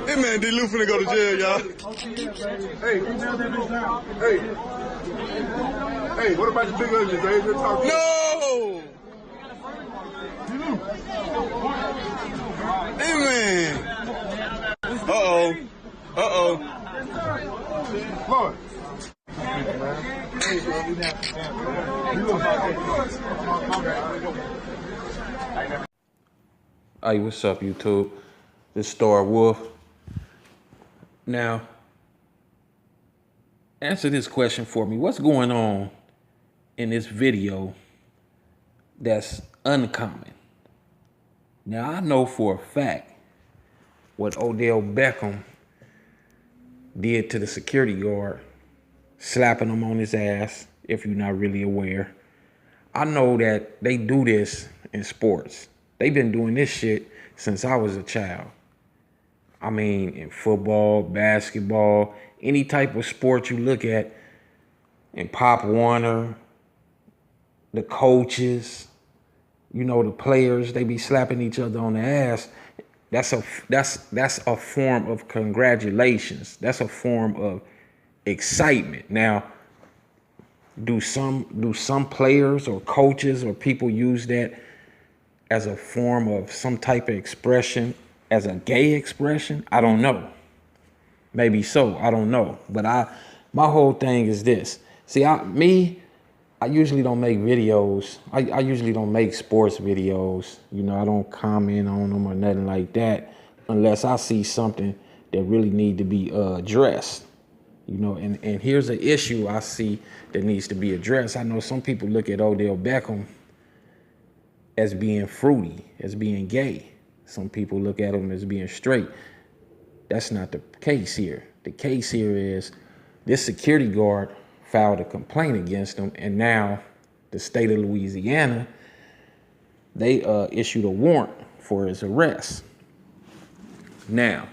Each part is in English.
This man D. Lou finna go to jail, y'all. Hey, hey, what about the big ugly, Dave? No! Hey, man. Uh-oh. Uh-oh. Lord. Hey, what's up, YouTube? This is Starwolfent. Now, answer this question for me. What's going on in this video that's uncommon? Now, I know for a fact what Odell Beckham did to the security guard, slapping him on his ass, if you're not really aware. I know that they do this in sports. They've been doing this shit since I was a child. I mean, in football, basketball, any type of sport you look at, in Pop Warner, the coaches, you know, the players, they be slapping each other on the ass. That's a form of congratulations. That's a form of excitement. Now, do some players or coaches or people use that as a form of some type of expression, as a gay expression? I don't know. Maybe so. I don't know. But my whole thing is this. See, I usually don't make videos. I usually don't make sports videos. You know, I don't comment on them or nothing like that unless I see something that really need to be addressed. You know, and here's an issue I see that needs to be addressed. I know some people look at Odell Beckham as being fruity, as being gay. Some people look at him as being straight. That's not the case here. The case here is this security guard filed a complaint against him, and now the state of Louisiana, they issued a warrant for his arrest. Now,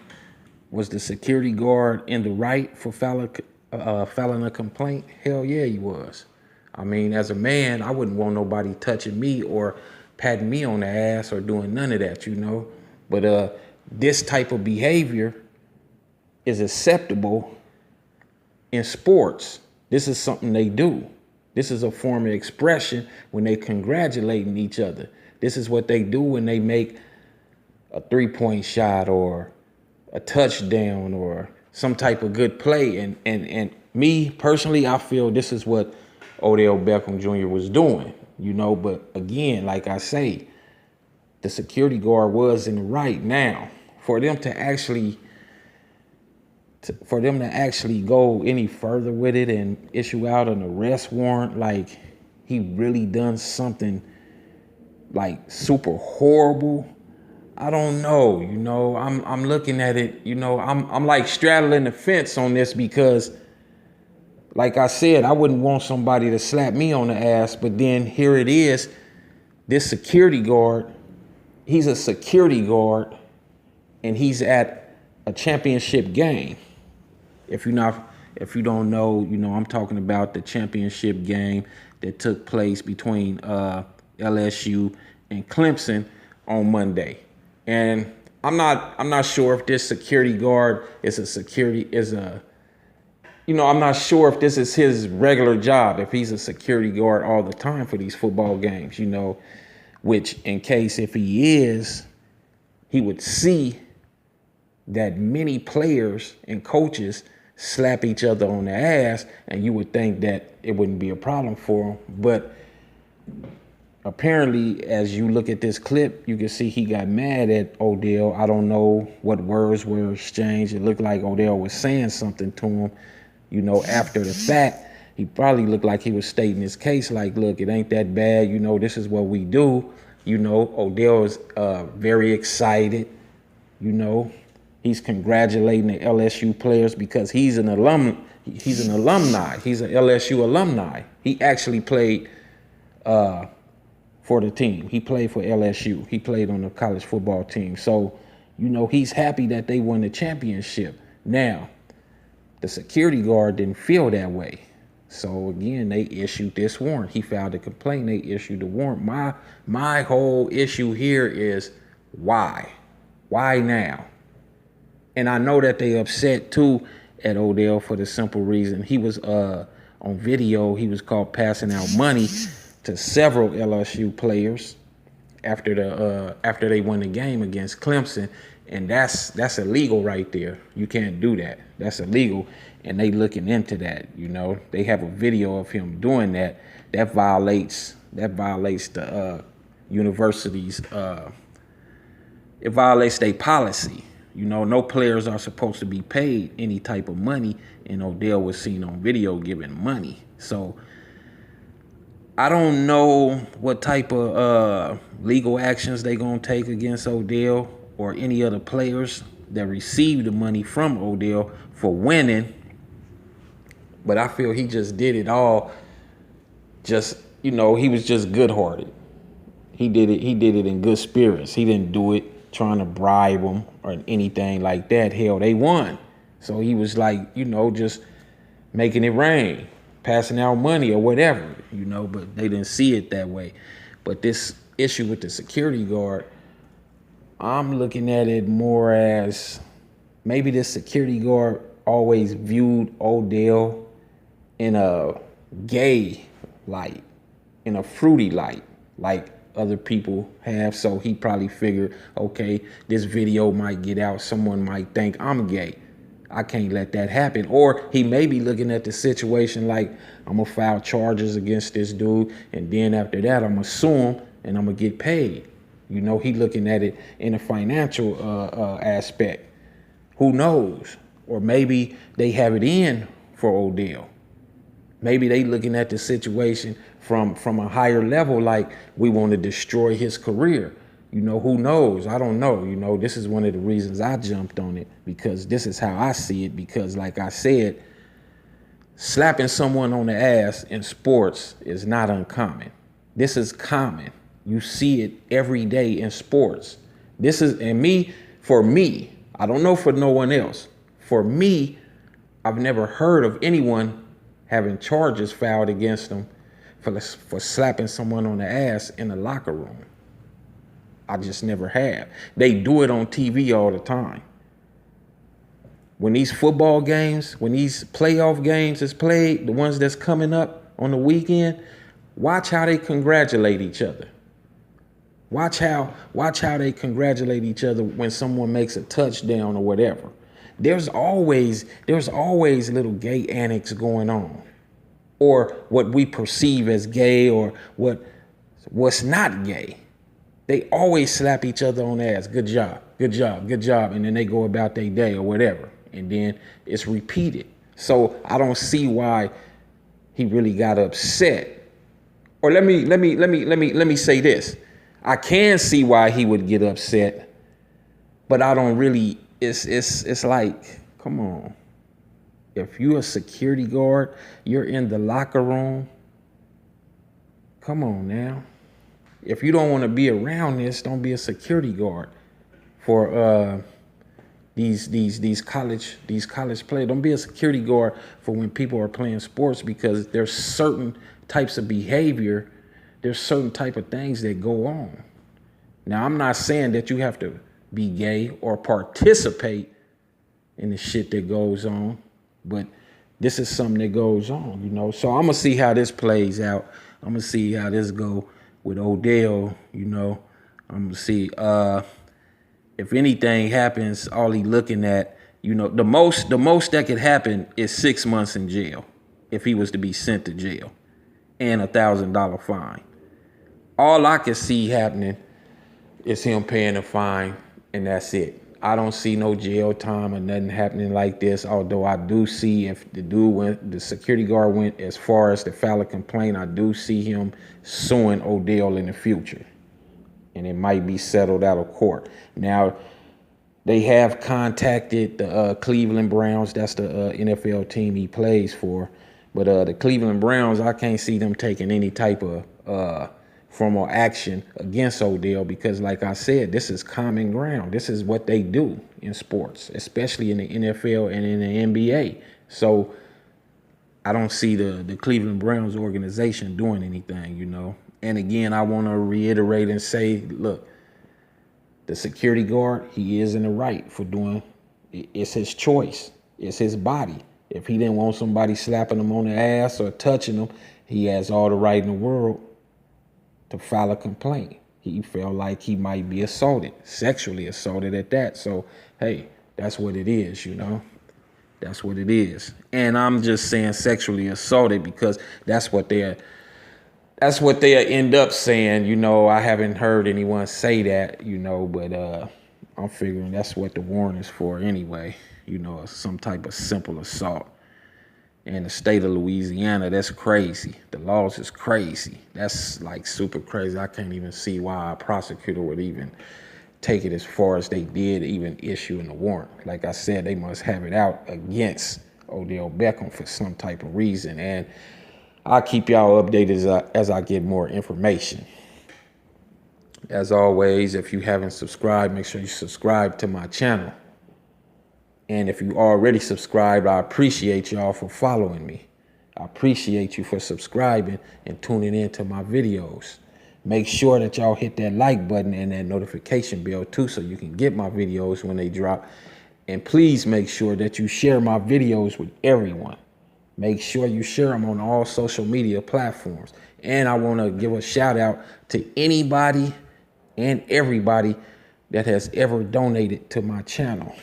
was the security guard in the right for filing a complaint? Hell yeah, he was. I mean, as a man, I wouldn't want nobody touching me or patting me on the ass or doing none of that, you know. But this type of behavior is acceptable in sports. This is something they do. This is a form of expression when they congratulating each other. This is what they do when they make a three-point shot or a touchdown or some type of good play. And me personally, I feel this is what Odell Beckham Jr. was doing, you know. But again, like I say, the security guard was in the right. Now, for them to actually go any further with it and issue out an arrest warrant, like he really done something like super horrible, I don't know. You know, I'm looking at it, you know, I'm like straddling the fence on this because, like I said, I wouldn't want somebody to slap me on the ass, but then here it is, this security guard, he's a security guard and he's at a championship game. If you don't know, you know, I'm talking about the championship game that took place between LSU and Clemson on Monday. And I'm not sure if this security guard I'm not sure if this is his regular job, if he's a security guard all the time for these football games, you know, which in case if he is, he would see that many players and coaches slap each other on the ass, and you would think that it wouldn't be a problem for him. But apparently, as you look at this clip, you can see he got mad at Odell. I don't know what words were exchanged. It looked like Odell was saying something to him, you know, after the fact. He probably looked like he was stating his case, like, look, it ain't that bad. You know, this is what we do. You know, Odell is very excited, you know. He's congratulating the LSU players because he's an alumni. He's an LSU alumni. He actually played for the team. He played for LSU. He played on the college football team. So, you know, he's happy that they won the championship. Now, the security guard didn't feel that way. So again, they issued this warrant. He filed a complaint. They issued the warrant. My whole issue here is why? Why now? And I know that they upset too at Odell for the simple reason he was on video. He was caught passing out money to several LSU players after they won the game against Clemson, and that's illegal right there. You can't do that. That's illegal, and they looking into that. You know, they have a video of him doing that. That violates the university's. It violates their policy. You know, no players are supposed to be paid any type of money, and Odell was seen on video giving money. So I don't know what type of legal actions they gonna take against Odell or any other players that received the money from Odell for winning. But I feel he just did it all. Just, you know, he was just good-hearted. He did it in good spirits. He didn't do it trying to bribe them or anything like that. Hell, they won. So he was like, you know, just making it rain, passing out money or whatever, you know, but they didn't see it that way. But this issue with the security guard, I'm looking at it more as maybe this security guard always viewed Odell in a gay light, in a fruity light, like other people have. So he probably figured, okay, this video might get out. Someone might think I'm gay. I can't let that happen. Or he may be looking at the situation like, I'm going to file charges against this dude, and then after that, I'm going to sue him, and I'm going to get paid. You know, he looking at it in a financial aspect. Who knows? Or maybe they have it in for Odell. Maybe they looking at the situation from a higher level, like we want to destroy his career. You know, who knows? I don't know. You know, this is one of the reasons I jumped on it, because this is how I see it. Because like I said, slapping someone on the ass in sports is not uncommon. This is common. You see it every day in sports. This is, and for me, I don't know for no one else. For me, I've never heard of anyone having charges filed against them for slapping someone on the ass in the locker room. I just never have. They do it on TV all the time. When these football games, when these playoff games is played, the ones that's coming up on the weekend, watch how they congratulate each other. Watch how they congratulate each other when someone makes a touchdown or whatever. There's always little gay antics going on, or what we perceive as gay, or what's not gay. They always slap each other on the ass. Good job, good job, good job. And then they go about their day or whatever. And then it's repeated. So I don't see why he really got upset. Or let me say this. I can see why he would get upset, but I don't really, it's like, come on. If you're a security guard, you're in the locker room. Come on now. If you don't want to be around this, don't be a security guard for these college players. Don't be a security guard for when people are playing sports, because there's certain types of behavior, there's certain type of things that go on. Now, I'm not saying that you have to be gay or participate in the shit that goes on, but this is something that goes on, you know. So I'm gonna see how this plays out. I'm gonna see how this go with Odell, you know. I'm gonna see if anything happens. All he looking at, you know, the most that could happen is 6 months in jail if he was to be sent to jail, and $1,000 fine. All I can see happening is him paying a fine, and that's it. I don't see no jail time or nothing happening like this. Although I do see, if the security guard went as far as to file a complaint, I do see him suing Odell in the future, and it might be settled out of court. Now, they have contacted the Cleveland Browns. That's the NFL team he plays for. But the Cleveland Browns, I can't see them taking any type of formal action against Odell, because like I said, this is common ground. This is what they do in sports, especially in the NFL and in the NBA. So I don't see the Cleveland Browns organization doing anything, you know. And again, I want to reiterate and say, look, the security guard, he is in the right for doing It's his choice. It's his body. If he didn't want somebody slapping him on the ass or touching him, he has all the right in the world to file a complaint. He felt like he might be assaulted, sexually assaulted at that. So, hey, that's what it is, you know. That's what it is. And I'm just saying sexually assaulted because that's what they'll end up saying. You know, I haven't heard anyone say that, you know, but I'm figuring that's what the warrant is for anyway. You know, some type of simple assault. In the state of Louisiana, that's crazy. The laws is crazy. That's like super crazy. I can't even see why a prosecutor would even take it as far as they did, even issuing a warrant. Like I said, they must have it out against Odell Beckham for some type of reason. And I'll keep y'all updated as I get more information. As always, if you haven't subscribed, make sure you subscribe to my channel. And if you already subscribed, I appreciate y'all for following me. I appreciate you for subscribing and tuning in to my videos. Make sure that y'all hit that like button and that notification bell too so you can get my videos when they drop. And please make sure that you share my videos with everyone. Make sure you share them on all social media platforms. And I want to give a shout out to anybody and everybody that has ever donated to my channel.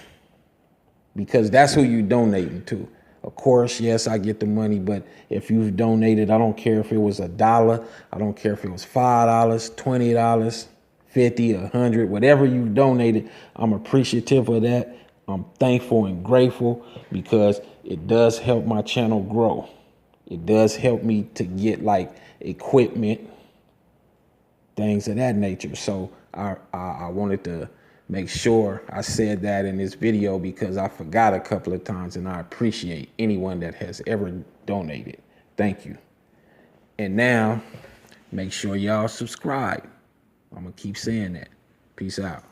Because that's who you donating to. Of course, yes, I get the money, but if you've donated, I don't care if it was $1, I don't care if it was $5, $20, $50, $100, whatever you donated, I'm appreciative of that. I'm thankful and grateful because it does help my channel grow. It does help me to get like equipment, things of that nature. So I wanted to make sure I said that in this video because I forgot a couple of times, and I appreciate anyone that has ever donated. Thank you. And now, make sure y'all subscribe. I'm going to keep saying that. Peace out.